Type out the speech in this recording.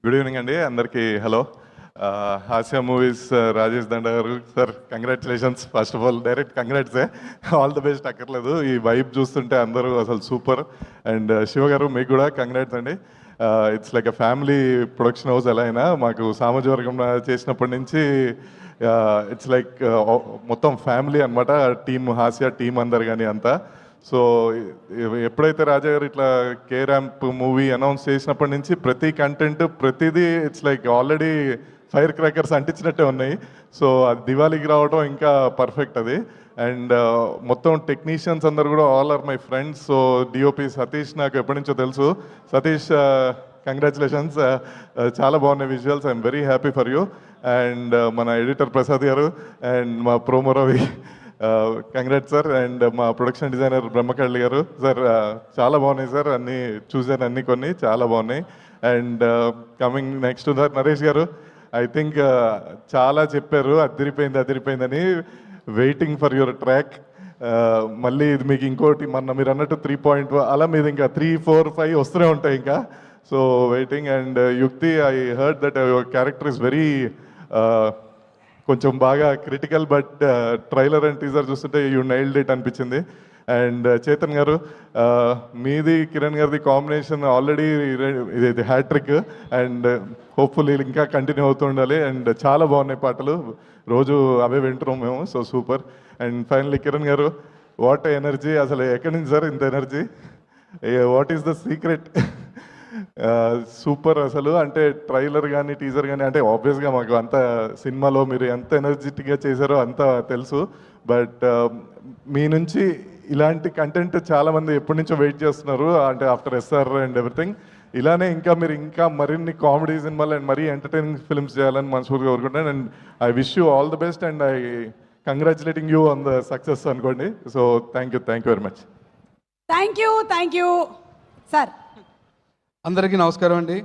Good evening అండి అందరికీ. Hello. హాస్య మూవీస్ రాజేష్ దండ గారు sir, congratulations. First of all direct కంగ్రాట్సే, ఆల్ ది బెస్ట్. అక్కర్లేదు, ఈ వైబ్ చూస్తుంటే అందరూ అసలు సూపర్. అండ్ శివ గారు మీకు కూడా కంగ్రాట్స్ అండి. It's like a family production house. ఎలా అయినా మాకు సామాజికవర్గం చేసినప్పటి నుంచి ఇట్స్ లైక్ మొత్తం ఫ్యామిలీ అనమాట. టీమ్ హాస్య టీం అందరు కానీ అంతా. సో ఎప్పుడైతే రాజా గారు ఇట్లా కే ర్యాంప్ మూవీ అనౌన్స్ చేసినప్పటి నుంచి ప్రతి కంటెంట్ ప్రతిదీ it's like already fire crackers అంటించినట్టే ఉన్నాయి. సో అది దివాళీకి రావడం ఇంకా పర్ఫెక్ట్ అది. అండ్ మొత్తం టెక్నీషియన్స్ అందరు కూడా all are my friends. So DOP Satish నాకు ఎప్పటి నుంచో తెలుసు. సతీష్, కంగ్రాచులేషన్స్. చాలా బాగున్నాయి visuals. I'm very happy for you. And మన ఎడిటర్ ప్రసాద్ గారు అండ్ మా promo Ravi, congrats sir. And మా ప్రొడక్షన్ డిజైనర్ బ్రహ్మకళ్ళి గారు సార్, చాలా బాగున్నాయి సార్. అన్నీ చూశాను, అన్నీ కొన్ని చాలా బాగున్నాయి. అండ్ కమింగ్ నెక్స్ట్ నరేష్ గారు, ఐ థింక్ చాలా చెప్పారు అదిరిపోయిందని. Waiting for your track. మళ్ళీ ఇది మీకు ఇంకోటి మీరు అన్నట్టు 3.1 అలా మీద ఇంకా 3, 4, 5 వస్తూనే ఉంటాయి ఇంకా. So waiting. అండ్ యుక్తి, I heard that your character is very కొంచెం బాగా critical, but trailer and teaser చూస్తుంటే యూ నైల్డ్ ఇట్ అనిపించింది. అండ్ చేతన్ గారు, మీది కిరణ్ గారిది కాంబినేషన్ ఆల్రెడీ ఇది హ్యాట్రిక్. అండ్ హోప్ఫుల్లీ ఇంకా కంటిన్యూ అవుతూ ఉండాలి. అండ్ చాలా బాగున్నాయి పాటలు, రోజు అవే వింటున్నాం మేము. So super. And finally Kiran గారు, వాట్ ఎనర్జీ! అసలు ఎక్కడి నుంచి సార్ ఇంత energy? What is the secret? Super అసలు. అంటే ట్రైలర్ కానీ టీజర్ కానీ, అంటే ఆబ్వియస్గా మాకు అంత సినిమాలో మీరు ఎంత ఎనర్జెటిక్గా చేశారో అంత తెలుసు. బట్ మీ నుంచి ఇలాంటి కంటెంట్ చాలామంది ఎప్పటి నుంచో వెయిట్ చేస్తున్నారు, అంటే ఆఫ్టర్ ఎస్ఆర్ అండ్ ఎవ్రీథింగ్. ఇలానే మీరు ఇంకా మరిన్ని కామెడీ సినిమాలు అండ్ మరీ ఎంటర్టైనింగ్ ఫిల్మ్స్ చేయాలని మనస్ఫూర్తిగా కోరుకుంటాను. And I wish you all the best and I congratulating you on the success అనుకోండి. So thank you very much. Thank you sir. అందరికీ నమస్కారం అండి.